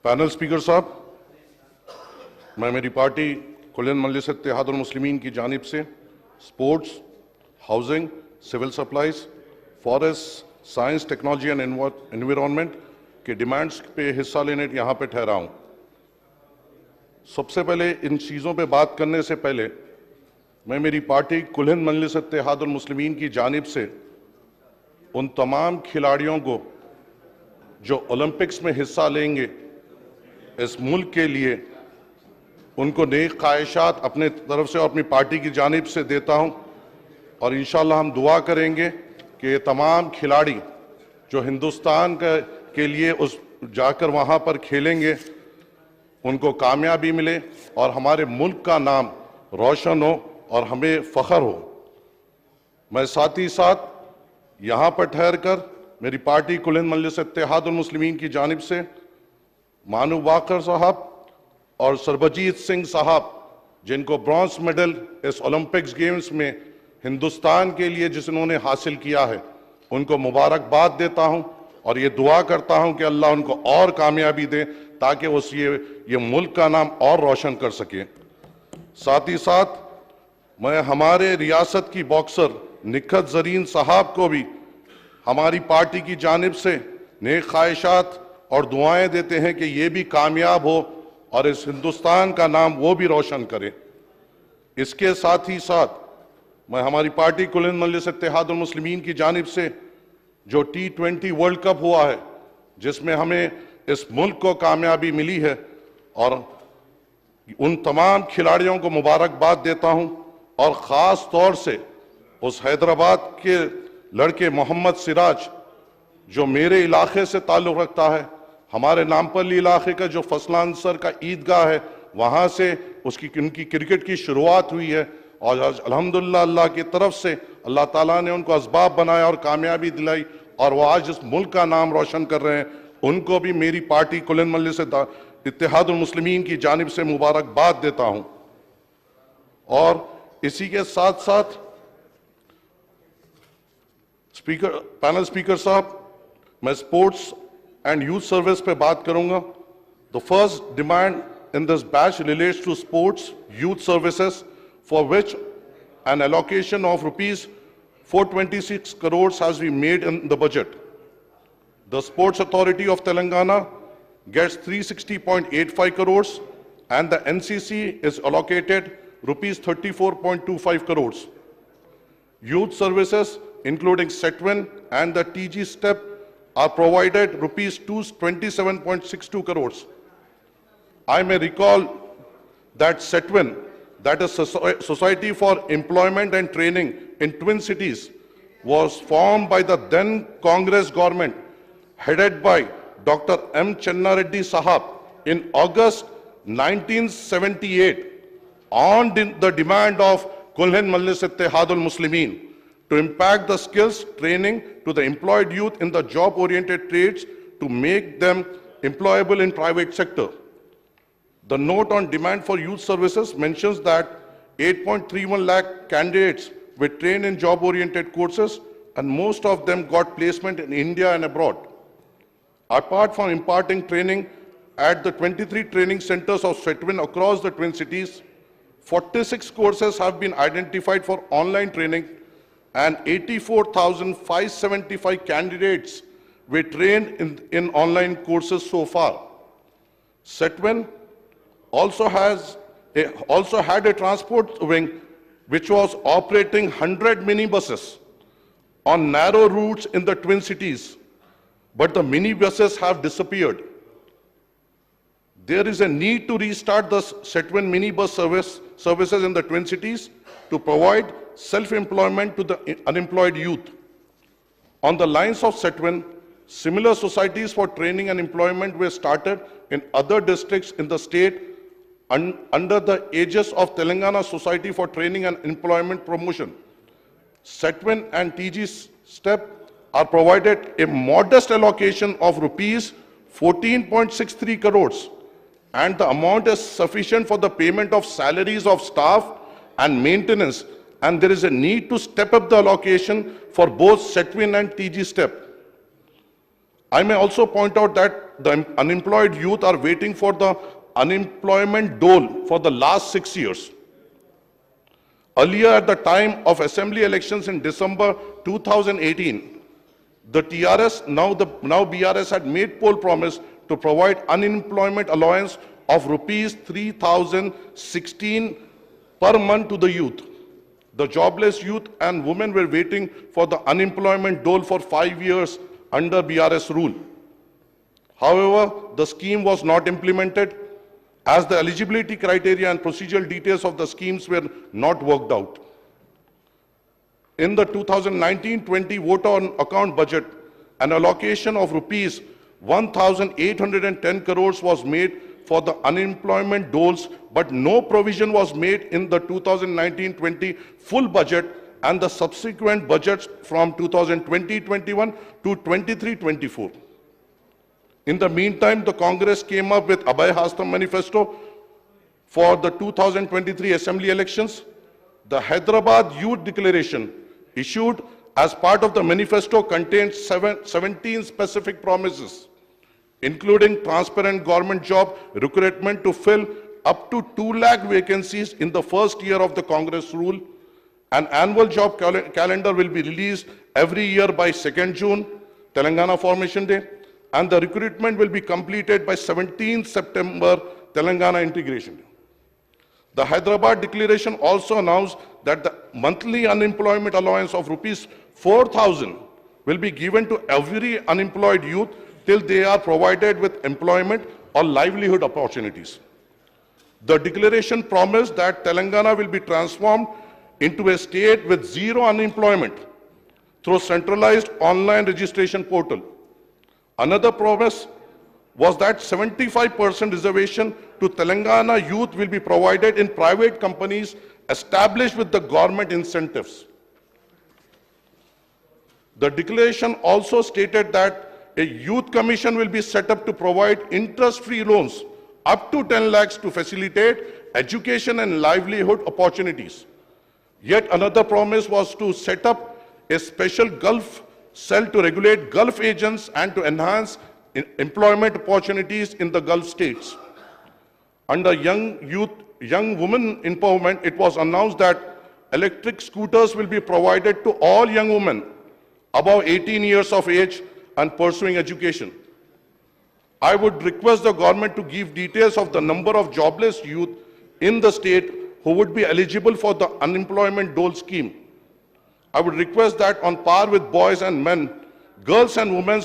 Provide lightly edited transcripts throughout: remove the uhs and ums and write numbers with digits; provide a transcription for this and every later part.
Panel speaker साहब, मैं मेरी पार्टी कुल मजलिस इत्तेहादुल मुस्लिमीन की जानिब से sports, housing, civil supplies, forest, science, technology and environment के डिमांड्स पे हिस्सा लेने यहाँ पे ठहरा हूँ। सबसे पहले इन चीज़ों पे बात करने से पहले मैं मेरी पार्टी कुल मजलिस इत्तेहादुल मुस्लिमीन की जानिब से उन तमाम खिलाड़ियों को जो ओलंपिक्स में हिस्सा लेंगे इस मुल्क के लिए, उनको नेक ख्वाहिशात अपने तरफ से और अपनी पार्टी की जानिब से देता हूं। और इंशाअल्लाह हम दुआ करेंगे कि ये तमाम खिलाड़ी जो हिंदुस्तान के लिए उस जाकर वहां पर खेलेंगे उनको कामयाबी मिले और हमारे मुल्क का नाम रोशन हो और हमें फ़ख्र हो। मैं साथ ही साथ यहाँ पर ठहर कर मेरी पार्टी कुल मजलिस इत्तेहादुल मुस्लिमीन की जानिब से मानू वाकर साहब और सरबजीत सिंह साहब, जिनको ब्रॉन्ज मेडल इस ओलंपिक्स गेम्स में हिंदुस्तान के लिए जिन्होंने हासिल किया है, उनको मुबारकबाद देता हूं और ये दुआ करता हूं कि अल्लाह उनको और कामयाबी दे ताकि उस ये मुल्क का नाम और रोशन कर सके। साथ ही साथ मैं हमारे रियासत की बॉक्सर निखत जरीन साहब को भी हमारी पार्टी की जानिब से नेक ख्वाहिशात और दुआएं देते हैं कि ये भी कामयाब हो और इस हिंदुस्तान का नाम वो भी रोशन करे। इसके साथ ही साथ मैं हमारी पार्टी कुल मजलिस इत्तेहादुल मुस्लिमीन की जानिब से जो T20 वर्ल्ड कप हुआ है, जिसमें हमें इस मुल्क को कामयाबी मिली है, और उन तमाम खिलाड़ियों को मुबारकबाद देता हूं और ख़ास तौर से उस हैदराबाद के लड़के मोहम्मद सिराज जो मेरे इलाके से ताल्लुक़ रखता है, हमारे नामपल्ली इलाके का जो फसलान सर का ईदगाह है, वहाँ से उनकी क्रिकेट की शुरुआत हुई है और आज अल्हम्दुलिल्लाह अल्लाह की तरफ से अल्लाह ताला ने उनको असबाब बनाया और कामयाबी दिलाई और वो आज इस मुल्क का नाम रोशन कर रहे हैं। उनको भी मेरी पार्टी कुल मजलिस इत्तेहादुल मुस्लिमीन की जानिब से मुबारकबाद देता हूँ। और इसी के साथ साथ पैनल स्पीकर साहब, मैं स्पोर्ट्स एंड यूथ सर्विस पे बात करूंगा। The first demand in this batch relates to sports youth services for which an allocation of rupees 426 crores has been made in the budget. The Sports Authority of Telangana gets 360.85 crores and the NCC is allocated rupees 34.25 crores. Youth services including SETWIN and the TG STEP are provided rupees 227.62 crores. I may recall that SETWIN, that is Society for Employment and Training in Twin Cities, was formed by the then Congress government headed by Dr. M. Channa Reddy Sahab in August 1978 on the demand of Kulhin Majlis Ittehadul Muslimin to impact the skills training to the employed youth in the job-oriented trades to make them employable in private sector. The note on demand for youth services mentions that 8.31 lakh candidates were trained in job-oriented courses and most of them got placement in India and abroad. Apart from imparting training at the 23 training centers of SETWIN across the Twin Cities, 46 courses have been identified for online training and 84,575 candidates were trained in online courses so far. SETWIN also had a transport wing which was operating 100 minibuses on narrow routes in the Twin Cities, but the minibuses have disappeared. There is a need to restart the SETWIN minibus services in the Twin Cities to provide self-employment to the unemployed youth. On the lines of SETWIN, similar societies for training and employment were started in other districts in the state under the aegis of Telangana Society for Training and Employment Promotion. SETWIN and TG STEP are provided a modest allocation of rupees 14.63 crores and the amount is sufficient for the payment of salaries of staff and maintenance, and there is a need to step up the allocation for both SETWIN and TG STEP. I may also point out that the unemployed youth are waiting for the unemployment dole for the last 6 years. Earlier, at the time of assembly elections in December 2018, the TRS, now BRS, had made poll promise to provide unemployment allowance of rupees 3,016 per month to the youth. The jobless youth and women were waiting for the unemployment dole for 5 years under BRS rule. However, the scheme was not implemented as the eligibility criteria and procedural details of the schemes were not worked out. In the 2019-20 vote on account budget, an allocation of rupees 1,810 crores was made for the unemployment doles, but no provision was made in the 2019-20 full budget and the subsequent budgets from 2020-21 to 23-24. In the meantime, the Congress came up with Abhay Hastam Manifesto for the 2023 Assembly elections. The Hyderabad Youth Declaration, issued as part of the manifesto, contains 17 specific promises, including transparent government job recruitment to fill up to 2 lakh vacancies in the first year of the Congress rule. An annual job calendar will be released every year by 2nd June, Telangana Formation Day, and the recruitment will be completed by 17th September, Telangana Integration Day. The Hyderabad Declaration also announced that the monthly unemployment allowance of rupees 4,000 will be given to every unemployed youth till they are provided with employment or livelihood opportunities. The declaration promised that Telangana will be transformed into a state with zero unemployment through centralized online registration portal. Another promise was that 75% reservation to Telangana youth will be provided in private companies established with the government incentives. The declaration also stated that a youth commission will be set up to provide interest-free loans up to 10 lakhs to facilitate education and livelihood opportunities. Yet another promise was to set up a special Gulf cell to regulate Gulf agents and to enhance employment opportunities in the Gulf states. Under young women empowerment, it was announced that electric scooters will be provided to all young women above 18 years of age and pursuing education. I would request the government to give details of the number of jobless youth in the state who would be eligible for the unemployment dole scheme. I would request that on par with boys and men, girls and women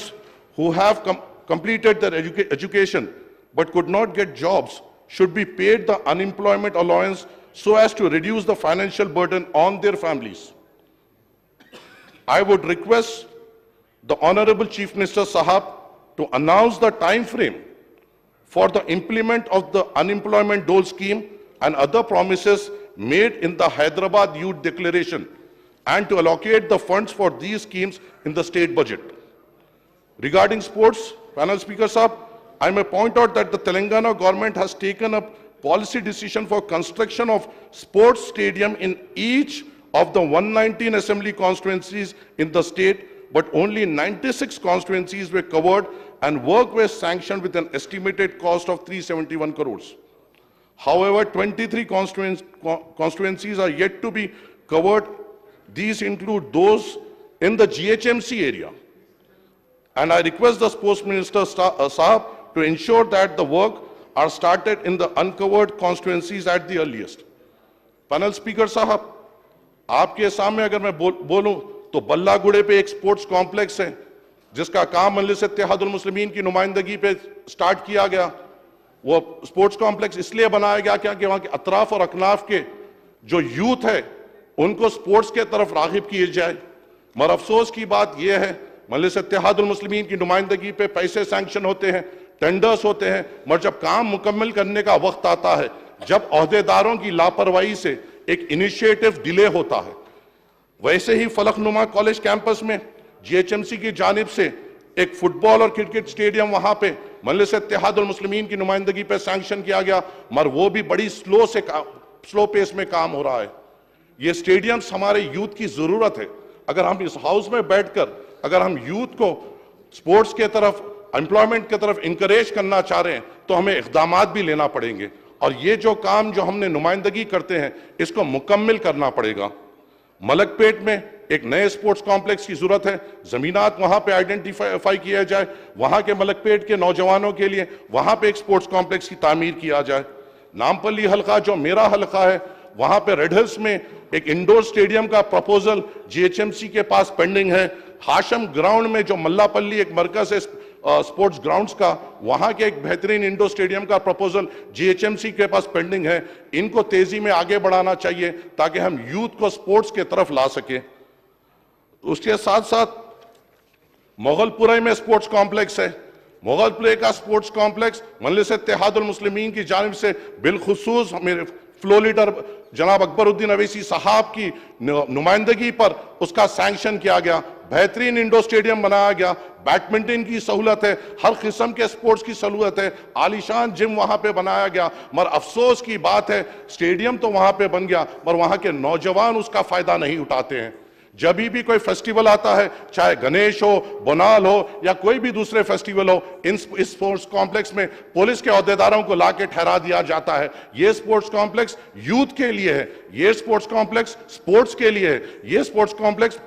who have completed their education but could not get jobs should be paid the unemployment allowance so as to reduce the financial burden on their families. I would request the Honorable Chief Minister Sahab to announce the time frame for the implement of the unemployment dole scheme and other promises made in the Hyderabad Youth Declaration, and to allocate the funds for these schemes in the state budget. Regarding sports, Panel Speaker Sahab, I may point out that the Telangana government has taken up policy decision for construction of sports stadium in each of the 119 assembly constituencies in the state, but only 96 constituencies were covered and work was sanctioned with an estimated cost of 371 crores. However, 23 constituencies are yet to be covered. These include those in the GHMC area. And I request the Sports Minister Sahab to ensure that the work are started in the uncovered constituencies at the earliest. Panel Speaker Sahab, आपके सामने अगर मैं बोलूं तो बल्लागुड़े पे एक sports complex है जिसका काम मजलिस इत्तेहादुल मुस्लिमीन की नुमाइंदगी पे स्टार्ट किया गया। वो स्पोर्ट्स कॉम्प्लेक्स इसलिए बनाया गया कि वहां के अतराफ और अकनाफ के जो यूथ है उनको स्पोर्ट्स के तरफ रागिब किए जाए। मगर अफसोस की बात यह है, मजलिस इत्तेहादुल मुस्लिमीन की नुमाइंदगी पे पैसे सैंक्शन होते हैं, टेंडर्स होते हैं, मगर जब काम मुकम्मल करने का वक्त आता है, जब ओहदेदारों की लापरवाही से एक इनिशिएटिव डिले होता है। वैसे ही फलकनुमा कॉलेज कैंपस में जीएचएमसी की जानिब से एक फुटबॉल और क्रिकेट स्टेडियम वहां पे मजलिस इत्तेहादुल मुस्लिमीन की नुमाइंदगी पे सैंक्शन किया गया, मगर वो भी बड़ी स्लो पेस में काम हो रहा है। ये स्टेडियम्स हमारे यूथ की जरूरत है। अगर हम इस हाउस में बैठकर अगर हम यूथ को स्पोर्ट्स के तरफ, एम्प्लॉयमेंट की तरफ इंकरेज करना चाह रहे हैं तो हमें इक़दामात भी लेना पड़ेंगे और ये जो काम जो हमने नुमाइंदगी करते हैं इसको मुकम्मल करना पड़ेगा। मलकपेट में एक नए स्पोर्ट्स कॉम्प्लेक्स की जरूरत है, जमीनात वहां पे आइडेंटिफाई किया जाए, वहां के मलकपेट के नौजवानों के लिए वहां पे एक स्पोर्ट्स कॉम्प्लेक्स की तामीर किया जाए। नामपल्ली हल्का जो मेरा हल्का है वहां पे रेड हिल्स में एक इंडोर स्टेडियम का प्रपोजल जीएचएमसी के पास पेंडिंग है। हाशम ग्राउंड में जो मल्लापल्ली एक मरकज है स्पोर्ट्स ग्राउंड्स का, वहां के एक बेहतरीन इंडोर स्टेडियम का प्रपोजल जीएचएमसी के पास पेंडिंग है। इनको तेजी में आगे बढ़ाना चाहिए ताकि हम यूथ को स्पोर्ट्स की तरफ ला सके। उसके साथ साथ मोगलपुरा में स्पोर्ट्स कॉम्प्लेक्स है। मोगलपुरे का स्पोर्ट्स कॉम्प्लेक्स मजलिस इत्तेहादुल मुस्लिमीन की जानिब से बिलखुसूस मेरे फ्लो लीडर जनाब अकबरुद्दीन अवैसी साहब की नुमाइंदगी पर उसका सैंक्शन किया गया। बेहतरीन इंडोर स्टेडियम बनाया गया, बैडमिंटन की सहूलत है, हर किस्म के स्पोर्ट्स की सहूलत है, आलीशान जिम वहां पे बनाया गया। मगर अफसोस की बात है स्टेडियम तो वहां पे बन गया मगर वहां के नौजवान उसका फायदा नहीं उठाते हैं। जब भी कोई फेस्टिवल आता है, चाहे गणेश हो, बोनाल हो या कोई भी दूसरे फेस्टिवल हो, इस स्पोर्ट्स कॉम्प्लेक्स में पुलिस के अहदेदारों को लाके ठहरा दिया जाता है। ये स्पोर्ट्स कॉम्प्लेक्स यूथ के लिए है, ये स्पोर्ट्स कॉम्प्लेक्स स्पोर्ट्स के लिए है, ये स्पोर्ट्स कॉम्प्लेक्स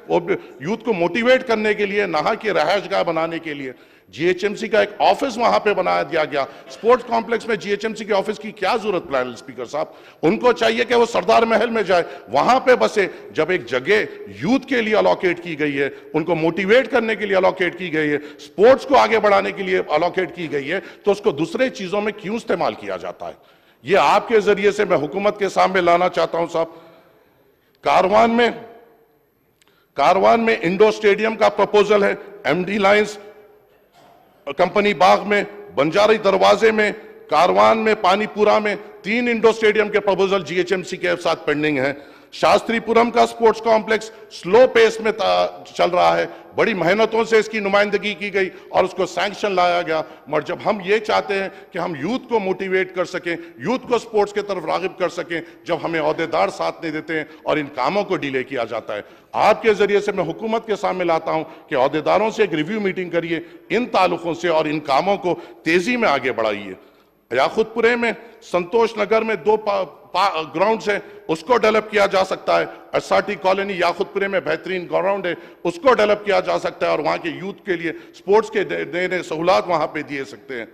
यूथ को मोटिवेट करने के लिए, नहा के रहायशगाह बनाने के लिए। जीएचएमसी का एक ऑफिस वहां पे बना दिया गया। स्पोर्ट्स कॉम्प्लेक्स में जीएचएमसी के ऑफिस की क्या जरूरत प्लानल स्पीकर साहब? उनको चाहिए कि वो सरदार महल में जाए, वहां पे बसे। जब एक जगह यूथ के लिए अलोकेट की गई है, उनको मोटिवेट करने के लिए अलोकेट की गई है, स्पोर्ट्स को आगे बढ़ाने के लिए अलोकेट की गई है, तो उसको दूसरे चीजों में क्यों इस्तेमाल किया जाता है? ये आपके जरिए से मैं हुकूमत के सामने लाना चाहता हूं साहब। कारवान में इंडोर स्टेडियम का प्रपोजल है, एमडी लाइंस कंपनी बाग में, बंजारी दरवाजे में, कारवान में, पानीपुरा में 3 इंडोर स्टेडियम के प्रपोजल जीएचएमसी के साथ पेंडिंग है। शास्त्रीपुरम का स्पोर्ट्स कॉम्प्लेक्स स्लो पेस में चल रहा है, बड़ी मेहनतों से इसकी नुमाइंदगी की गई और उसको सैंक्शन लाया गया। मगर जब हम ये चाहते हैं कि हम यूथ को मोटिवेट कर सकें, यूथ को स्पोर्ट्स की तरफ रागिब कर सकें, जब हमें अहदेदार साथ नहीं देते हैं और इन कामों को डिले किया जाता है। आपके जरिए से मैं हुकूमत के सामने लाता हूं कि अहदेदारों से एक रिव्यू मीटिंग करिए इन ताल्लुकों से और इन कामों को तेजी में आगे बढ़ाइए। याकुतपुरे में, संतोष नगर में 2 ग्राउंड्स है, उसको डेवलप किया जा सकता है। एसआरटी कॉलोनी याकुतपुरे में बेहतरीन ग्राउंड है, उसको डेवलप किया जा सकता है और वहां के यूथ के लिए स्पोर्ट्स के नए नए सहूलत वहां पे दिए सकते हैं।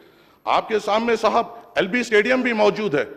आपके सामने साहब एलबी स्टेडियम भी मौजूद है।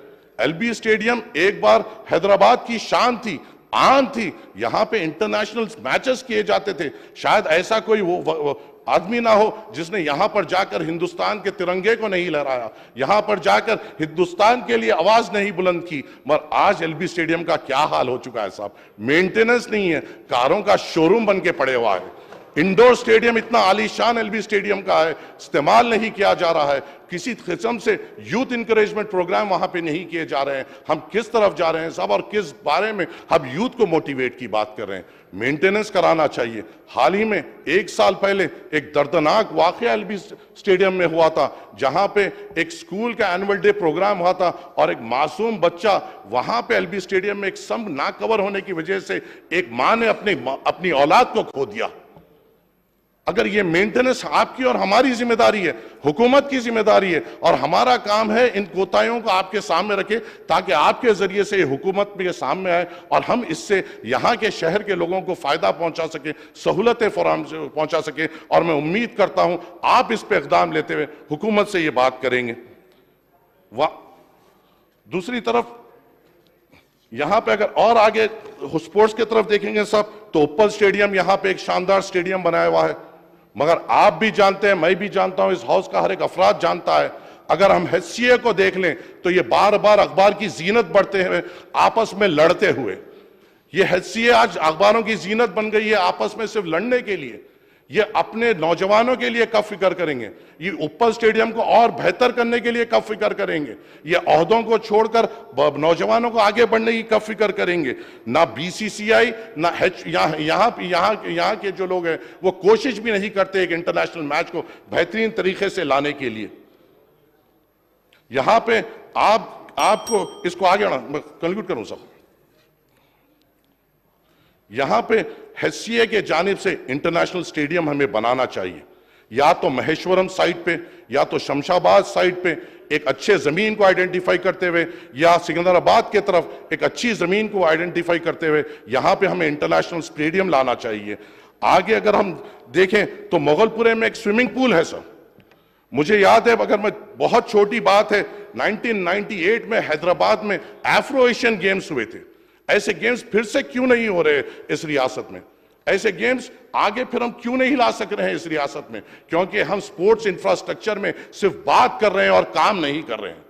एलबी स्टेडियम एक बार हैदराबाद की शान थी, आन थी, यहां पे इंटरनेशनल मैचेस किए जाते थे। शायद ऐसा कोई वो आदमी ना हो जिसने यहां पर जाकर हिंदुस्तान के तिरंगे को नहीं लहराया, यहां पर जाकर हिंदुस्तान के लिए आवाज नहीं बुलंद की। मगर आज एलबी स्टेडियम का क्या हाल हो चुका है साहब? मेंटेनेंस नहीं है, कारों का शोरूम बन के पड़े हुआ है। इंडोर स्टेडियम इतना आलीशान एलबी स्टेडियम का है, इस्तेमाल नहीं किया जा रहा है। किसी किस्म से यूथ इंकरेजमेंट प्रोग्राम वहां पे नहीं किए जा रहे हैं। हम किस तरफ जा रहे हैं साहब और किस बारे में हम यूथ को मोटिवेट की बात कर रहे हैं? मेंटेनेंस कराना चाहिए। हाल ही में 1 साल पहले एक दर्दनाक वाकया एलबी स्टेडियम में हुआ था, जहां पे एक स्कूल का एनुअल डे प्रोग्राम हुआ था और एक मासूम बच्चा वहां पे एलबी स्टेडियम में एक सम्ब ना कवर होने की वजह से एक मां ने अपनी औलाद को खो दिया। अगर ये मेंटेनेंस आपकी और हमारी जिम्मेदारी है, हुकूमत की जिम्मेदारी है और हमारा काम है इन कोताहियों को आपके सामने रखें ताकि आपके जरिए से हुकूमत के सामने आए और हम इससे यहां के शहर के लोगों को फायदा पहुंचा सके, सहूलतें फराहम पहुंचा सके। और मैं उम्मीद करता हूं आप इस पर इक़दाम लेते हुए हुकूमत से ये बात करेंगे। दूसरी तरफ यहां पे अगर और आगे स्पोर्ट्स की तरफ देखेंगे साहब, तो उप्पल स्टेडियम यहां पे एक शानदार स्टेडियम बनाया हुआ है। मगर आप भी जानते हैं, मैं भी जानता हूं, इस हाउस का हर एक अफराद जानता है, अगर हम हैसियत को देख लें तो ये बार बार अखबार की जीनत बढ़ते हुए, आपस में लड़ते हुए, ये हैसियत आज अखबारों की जीनत बन गई है आपस में सिर्फ लड़ने के लिए। ये अपने नौजवानों के लिए कब फिक्र करेंगे? ये उप्पल स्टेडियम को और बेहतर करने के लिए कब फिक्र करेंगे? ये ओहदों को छोड़कर नौजवानों को आगे बढ़ने की कब फिक्र करेंगे? ना बीसीसीआई ना यहाँ के जो लोग हैं वो कोशिश भी नहीं करते एक इंटरनेशनल मैच को बेहतरीन तरीके से लाने के लिए। यहां पे आपको इसको आगे कंक्लूड करूं साहब, यहां पे हैसियत के जानिब से इंटरनेशनल स्टेडियम हमें बनाना चाहिए। या तो महेश्वरम साइट पे या तो शमशाबाद साइट पे एक अच्छे जमीन को आइडेंटिफाई करते हुए, या सिकंदराबाद के तरफ एक अच्छी जमीन को आइडेंटिफाई करते हुए यहां पे हमें इंटरनेशनल स्टेडियम लाना चाहिए। आगे अगर हम देखें तो मोगलपुरे में एक स्विमिंग पूल है सर। मुझे याद है, अगर मैं बहुत छोटी बात है, 1998 में हैदराबाद में एफ्रो एशियन गेम्स हुए थे। ऐसे गेम्स फिर से क्यों नहीं हो रहे इस रियासत में? ऐसे गेम्स आगे फिर हम क्यों नहीं ला सक रहे हैं इस रियासत में? क्योंकि हम स्पोर्ट्स इंफ्रास्ट्रक्चर में सिर्फ बात कर रहे हैं और काम नहीं कर रहे हैं।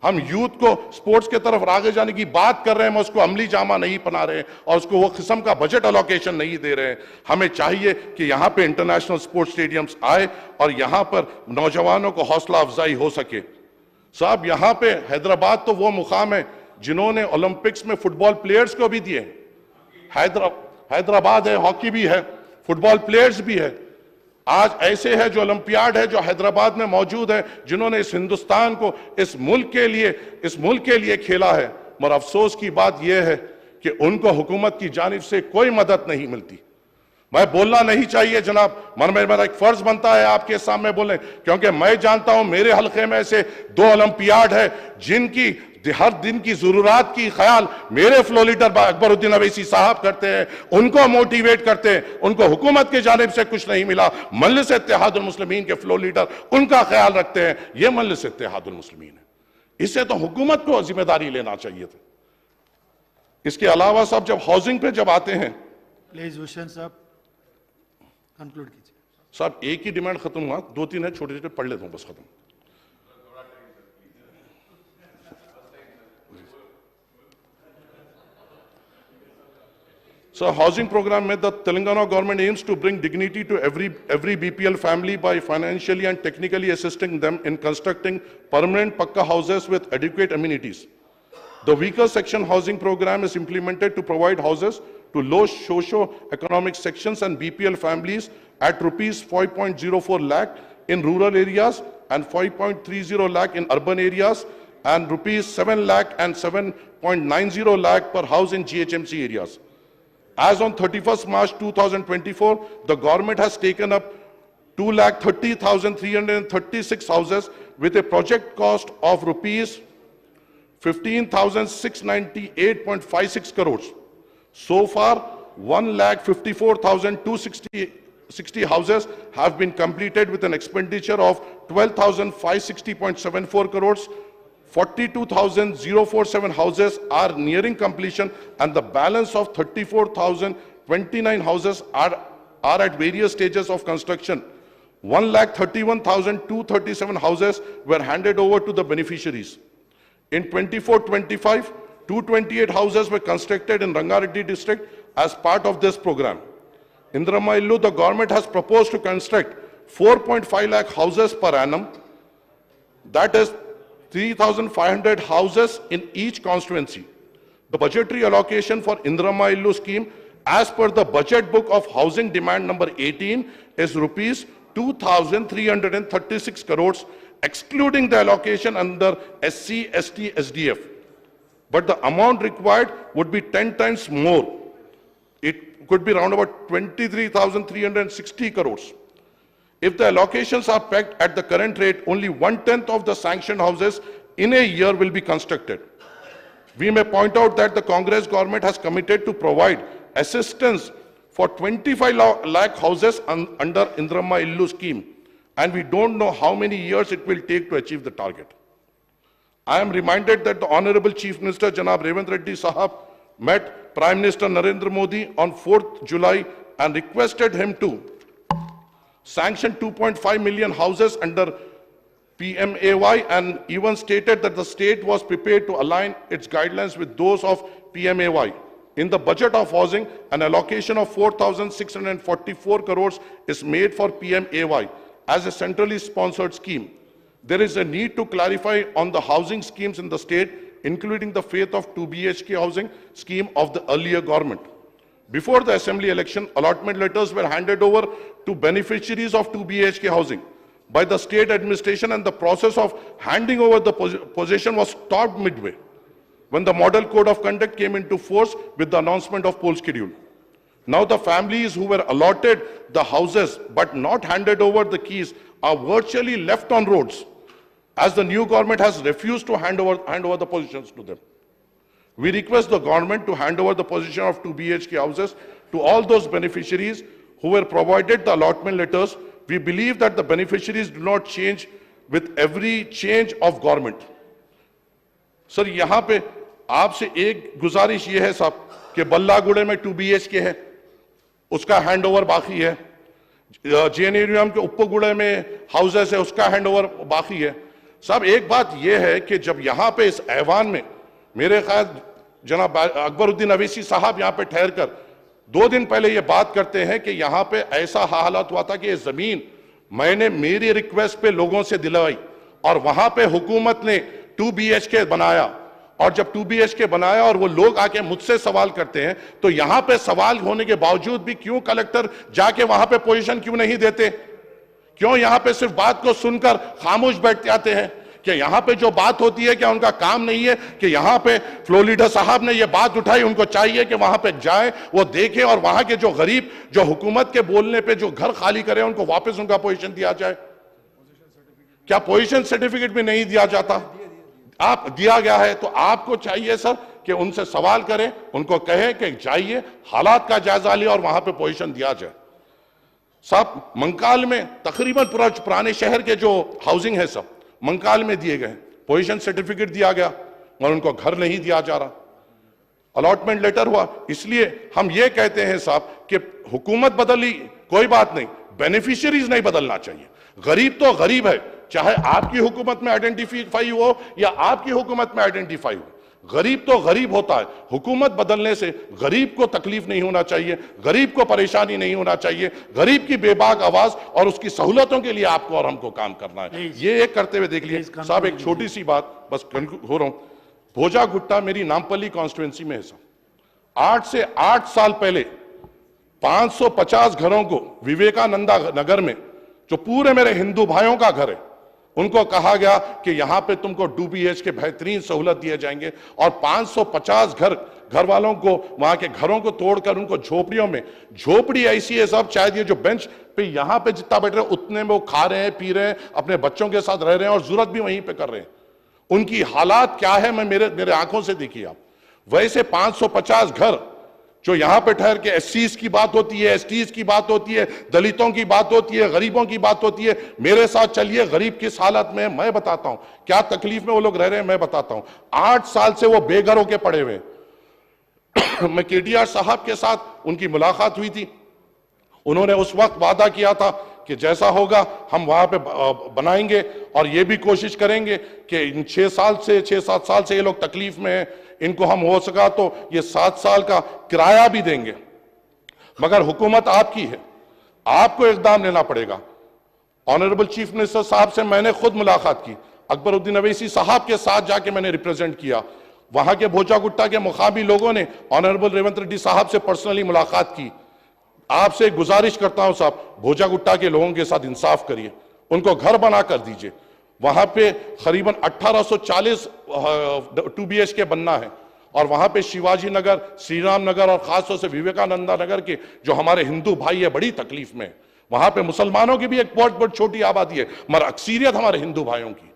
हम यूथ को स्पोर्ट्स के तरफ आगे जाने की बात कर रहे हैं, उसको अमली जामा नहीं पहना रहे हैं और उसको वो किस्म का बजट अलोकेशन नहीं दे रहे हैं। हमें चाहिए कि यहाँ पे इंटरनेशनल स्पोर्ट्स स्टेडियम्स आए और यहाँ पर नौजवानों को हौसला अफजाई हो सके। साहब, यहाँ पे हैदराबाद तो वो मुकाम है जिन्होंने ओलंपिक्स में फुटबॉल प्लेयर्स को भी दिए। हैदराबाद है, हॉकी भी है, फुटबॉल प्लेयर्स भी है। आज ऐसे है जो ओलंपियाड है जो हैदराबाद में मौजूद है, जिन्होंने इस हिंदुस्तान को इस मुल्क के लिए खेला है। मगर अफसोस की बात यह है कि उनको हुकूमत की जानिब से कोई मदद नहीं मिलती। मैं बोलना नहीं चाहिए जनाब, मेरा एक फर्ज बनता है आपके सामने बोलने, क्योंकि मैं जानता हूं मेरे हल्के में ऐसे 2 ओलंपियाड है जिनकी हर दिन की जरूरत की ख्याल मेरे फ्लो लीडर अकबरुद्दीन अवैसी साहब करते हैं, उनको मोटिवेट करते हैं। उनको हुकूमत की जानिब से कुछ नहीं मिला। मजलिस इत्तेहादुल मुस्लिमीन के फ्लो लीडर उनका ख्याल रखते हैं। यह मजलिस इत्तेहादुल मुस्लिमीन है, इससे तो हुकूमत को जिम्मेदारी लेना चाहिए था। इसके अलावा साहब, जब हाउसिंग पे जब आते हैं, प्लीज हुसैन साहब कंक्लूड कीजिए। साहब, एक ही डिमांड खत्म हुआ, 2-3 है, छोटे छोटे पढ़ लेता हूं, बस खत्म। So housing program में the Telangana government aims to bring dignity to every BPL family by financially and technically assisting them in constructing permanent pakka houses with adequate amenities. The weaker section housing program is implemented to provide houses to low socio-economic sections and BPL families at rupees 5.04 lakh in rural areas and 5.30 lakh in urban areas and rupees 7 lakh and 7.90 lakh per house in GHMC areas. As on 31st March 2024, the government has taken up 2,30,336 houses with a project cost of rupees 15,698.56 crores. So far, 1,54,260 houses have been completed with an expenditure of 12,560.74 crores. 42,047 houses are nearing completion and the balance of 34,029 houses are at various stages of construction. 1,31,237 houses were handed over to the beneficiaries. In 24-25, 228 houses were constructed in Rangareddy district as part of this program. In Indramma Illu, the government has proposed to construct 4.5 lakh houses per annum. That is 3,500 houses in each constituency. The budgetary allocation for Indramma Illu scheme as per the budget book of housing demand number 18 is rupees 2,336 crores, excluding the allocation under SC, ST, SDF. But the amount required would be 10 times more. It could be around about 23,360 crores. If the allocations are pegged at the current rate, only 1/10 of the sanctioned houses in a year will be constructed. We may point out that the Congress government has committed to provide assistance for 25 lakh houses under Indramma Illu scheme, and we don't know how many years it will take to achieve the target. I am reminded that the Honorable Chief Minister Janab Revant Reddy Sahab met Prime Minister Narendra Modi on 4th July and requested him to sanction 2.5 million houses under PMAY and even stated that the state was prepared to align its guidelines with those of PMAY. In the budget of housing, an allocation of 4,644 crores is made for PMAY as a centrally sponsored scheme. There is a need to clarify on the housing schemes in the state, including the fate of 2 BHK housing scheme of the earlier government. Before the assembly election, allotment letters were handed over to beneficiaries of 2 BHK housing by the state administration, and the process of handing over the possession was stopped midway when the model code of conduct came into force with the announcement of poll schedule. Now the families who were allotted the houses but not handed over the keys are virtually left on roads, as the new government has refused to hand over the positions to them. We request the government to hand over the position of 2 BHK houses to all those beneficiaries who were provided the allotment letters. We believe that the beneficiaries do not change with every change of government. Sir यहां पे आपसे एक गुजारिश ये है साहब कि बल्लागुड़े में 2 BHK है, उसका हैंडओवर बाकी है। जेएनयूएम के उपगुड़े में हाउसेस है, उसका हैंडओवर बाकी है। साहब एक बात यह है कि जब यहां पे इस ऐवान में मेरे ख्याल जनाब अकबरुद्दीन अवैसी साहब यहां पे ठहर कर 2 दिन पहले ये बात करते हैं कि यहां पे ऐसा हालात हुआ था कि ये जमीन मैंने मेरी रिक्वेस्ट पे लोगों से दिलवाई और वहां पे हुकूमत ने 2 BHK बनाया, और जब 2 BHK बनाया और वो लोग आके मुझसे सवाल करते हैं तो यहां पे सवाल होने के बावजूद भी क्यों कलेक्टर जाके वहां पे पोजीशन क्यों नहीं देते? क्यों यहां पे सिर्फ बात को सुनकर खामोश बैठ जाते हैं? कि यहां पे जो बात होती है क्या उनका काम नहीं है कि यहां पे फ्लो लीडर साहब ने ये बात उठाई, उनको चाहिए कि वहां पे जाएं, वो देखें और वहां के जो गरीब जो हुकूमत के बोलने पे जो घर खाली करे उनको वापस उनका पोजीशन दिया जाए? क्या पोजीशन सर्टिफिकेट भी नहीं दिया जाता? आप दिया गया है तो आपको चाहिए सर कि उनसे सवाल करें, उनको कहें कि जाइए हालात का जायजा लिया और वहां पे पोजीशन दिया जाए। साहब मंकाल में तकरीबन पूरा पुराने शहर के जो हाउसिंग है सब मंकाल में दिए गए, पोजीशन सर्टिफिकेट दिया गया और उनको घर नहीं दिया जा रहा, अलॉटमेंट लेटर हुआ। इसलिए हम ये कहते हैं साहब कि हुकूमत बदली कोई बात नहीं, बेनिफिशियरीज नहीं बदलना चाहिए। गरीब तो गरीब है, चाहे आपकी हुकूमत में आइडेंटिफाई हो या आपकी हुकूमत में आइडेंटिफाई हो, गरीब तो गरीब होता है। हुकूमत बदलने से गरीब को तकलीफ नहीं होना चाहिए, गरीब को परेशानी नहीं होना चाहिए, गरीब की बेबाक आवाज और उसकी सहूलतों के लिए आपको और हमको काम करना है। ये एक करते हुए देख लिए साहब। एक छोटी सी बात बस हो रहा हूं, भोजा गुट्टा मेरी नामपल्ली कॉन्स्टिट्यूंसी में है साहब। 8 से 8 साल पहले 550 घरों को विवेकानंदा नगर में, जो पूरे मेरे हिंदू भाइयों का घर है, उनको कहा गया कि यहां पे तुमको 2 BHK बेहतरीन सहूलत दिए जाएंगे और 550 घर वालों को वहां के घरों को तोड़कर उनको झोपड़ियों में, झोपड़ी ऐसी है सब, शायद ये जो बेंच पे यहां पे जितना बैठ रहे हैं उतने में वो खा रहे हैं, पी रहे हैं, अपने बच्चों के साथ रह रहे हैं और जरूरत भी वहीं पे कर रहे हैं। उनकी हालात क्या है मैं मेरे आंखों से देखिए आप। वैसे 550 घर जो यहां पे ठहर के SCs की बात होती है, STs की बात होती है, दलितों की बात होती है, गरीबों की बात होती है। मेरे साथ चलिए गरीब किस हालत में है मैं बताता हूं, क्या तकलीफ में वो लोग रह रहे हैं मैं बताता हूं। 8 साल से वो बेघर होके पड़े हुए मैं KTR साहब के साथ उनकी मुलाकात हुई थी, उन्होंने उस वक्त वादा किया था कि जैसा होगा हम वहां पे बनाएंगे और ये भी कोशिश करेंगे कि इन 6-7 साल से ये लोग तकलीफ में हैं, इनको हम हो सका तो ये 7 साल का किराया भी देंगे। मगर हुकूमत आपकी है, आपको इकदाम लेना पड़ेगा। ऑनरेबल चीफ मिनिस्टर साहब से मैंने खुद मुलाकात की, अकबरुद्दीन अवैसी साहब के साथ जाके मैंने रिप्रेजेंट किया। वहां के भोजा गुट्टा के मुकामी लोगों ने ऑनरेबल रेवंत रेड्डी साहब से पर्सनली मुलाकात की। आपसे गुजारिश करता हूं साहब, भोजा गुट्टा के लोगों के साथ इंसाफ करिए, उनको घर बना कर दीजिए। वहां पे करीबन 1840 2 BHK बनना है और वहां पे शिवाजी नगर, श्री राम नगर और खासतौर से विवेकानंदा नगर के जो हमारे हिंदू भाई है बड़ी तकलीफ में। वहां पे मुसलमानों की भी एक बहुत छोटी आबादी है मगर अक्सरियत हमारे हिंदू भाइयों की,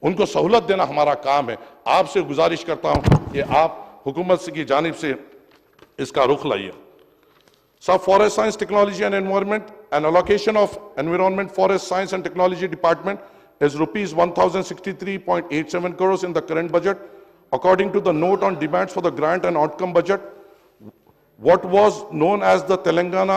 उनको सहूलत देना हमारा काम है। आपसे गुजारिश करता हूं कि आप हुकूमत की जानिब से इसका रुख लाइए। सब forest science technology and environment and allocation of environment forest science and technology department is rupees 1063.87 crores in the current budget. According to the note on demands for the grant and outcome budget, what was known as the Telangana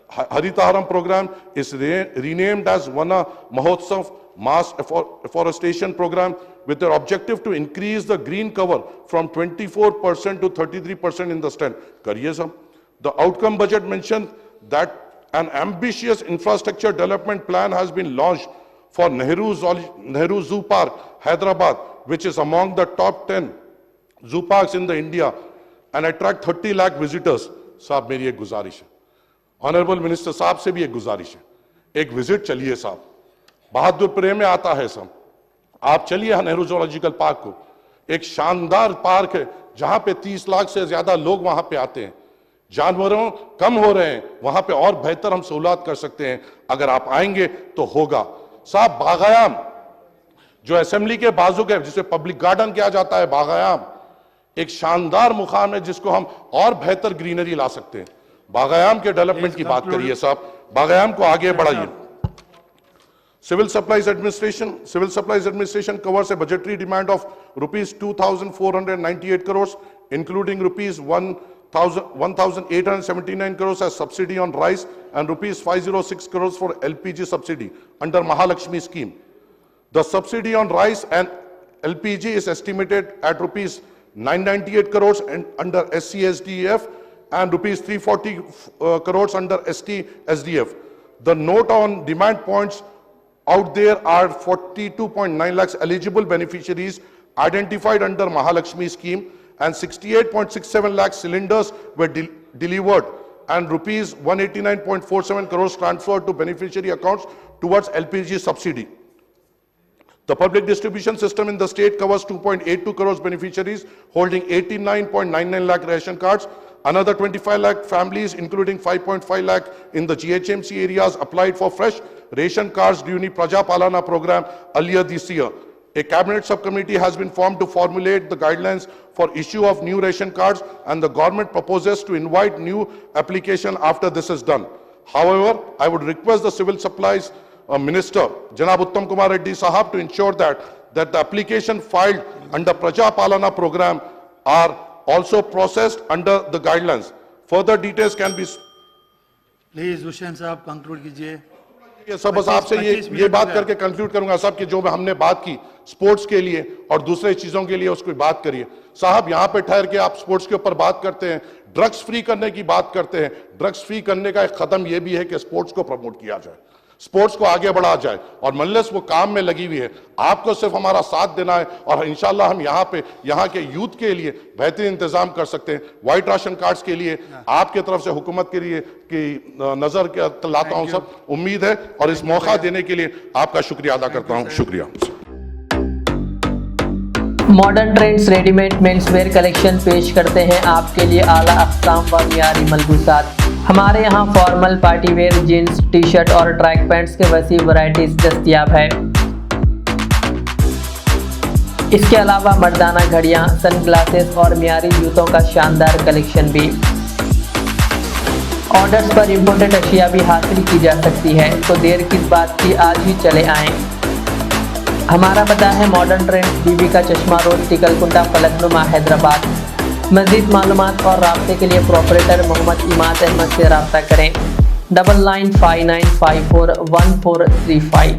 Haritaharam program is renamed as Vana Mahotsav Mass Afforestation Program with the objective to increase the green cover from 24% to 33% in the stand. Kariye sab. The outcome budget mentioned that an ambitious infrastructure development plan has been launched for Nehru Zoo Park, Hyderabad, which is among the top 10 zoo parks in the India and attract 30 lakh visitors. साहब मेरी एक गुजारिश है, honourable minister साहब से भी एक गुजारिश है, एक विजिट चलिए साहब, बहादुरपुर में आता है साहब, आप चलिए नेहरू जूलॉजिकल पार्क को, एक शानदार पार्क है जहां पे 30 लाख से ज्यादा लोग वहां पे आते हैं। जानवरों कम हो रहे हैं, वहां पे और बेहतर हम सहूलत कर सकते हैं। अगर आप आएंगे तो होगा। साहब, बागायाम जो असेंबली के बाजू के, जिसे पब्लिक गार्डन किया जाता है, बागायाम एक शानदार मुकाम है जिसको हम और बेहतर ग्रीनरी ला सकते हैं। बागायाम के डेवलपमेंट की बात करिए साहब, बागायाम को आगे बढ़ाइए। Civil Supplies Administration covers a budgetary demand of rupees 2,498 crores, including rupees 1,879 crores as subsidy on rice and rupees 506 crores for LPG subsidy under Mahalakshmi scheme. The subsidy on rice and LPG is estimated at rupees 998 crores under SC-SDF and rupees 340 crores under ST-SDF. The note on demand points out there are 42.9 lakhs eligible beneficiaries identified under Mahalakshmi scheme and 68.67 lakh cylinders were delivered and rupees 189.47 crores transferred to beneficiary accounts towards LPG subsidy. The public distribution system in the state covers 2.82 crores beneficiaries holding 89.99 lakh ration cards. Another 25 lakh families, including 5.5 lakh in the GHMC areas, applied for fresh ration cards during the Praja Palana program earlier this year. A cabinet subcommittee has been formed to formulate the guidelines for issue of new ration cards, and the government proposes to invite new application after this is done. However, I would request the Civil Supplies Minister, Janab Uttam Kumar Reddy Sahab, to ensure that the application filed under Praja Palana program are also processed under the guidelines. Further details can be. Please, Hussain साहब conclude कीजिए। ये सब बस आपसे ये बात करके conclude करूंगा साहब कि जो हमने बात की स्पोर्ट्स के लिए और दूसरे चीजों के लिए, उसकी बात करिए साहब। यहां पे ठहर के आप स्पोर्ट्स के ऊपर बात करते हैं, ड्रग्स फ्री करने की बात करते हैं। ड्रग्स फ्री करने का एक कदम यह भी है कि स्पोर्ट्स को प्रमोट किया जाए, स्पोर्ट्स को आगे बढ़ाया जाए, और मल्लेस वो काम में लगी हुई है। आपको सिर्फ हमारा साथ देना है और इंशाल्लाह हम यहाँ के यूथ के लिए बेहतरीन इंतजाम कर सकते हैं। व्हाइट राशन कार्ड्स के लिए आपके तरफ से हुकूमत के लिए की नजर के लाता हूं सब, उम्मीद है, और इस मौका देने के लिए आपका शुक्रिया अदा करता हूं। शुक्रिया। Modern trends readymade menswear collection पेश करते हैं आपके लिए आला अक़साम व मियारी मलबूसात। हमारे यहाँ formal, party wear, jeans, T shirt और ट्रैक पैंट्स के वसी वैरायटीज दस्तयाब है। इसके अलावा मर्दाना घड़ियाँ, सन ग्लासेस और मियारी जूतों का शानदार कलेक्शन भी। ऑर्डर्स पर इम्पोर्टेड अशिया भी हासिल की जा सकती है, तो देर किस बात की, आज ही चले आएँ। हमारा पता है मॉडर्न ट्रेंड्स, बीबी का चश्मा रोड, टिकलकुंडा, फलकनुमा, हैदराबाद। मज़ीद मालूमात और राब्ते के लिए प्रोपरेटर मोहम्मद इमाद अहमद से रब्ता करें। 9959541435।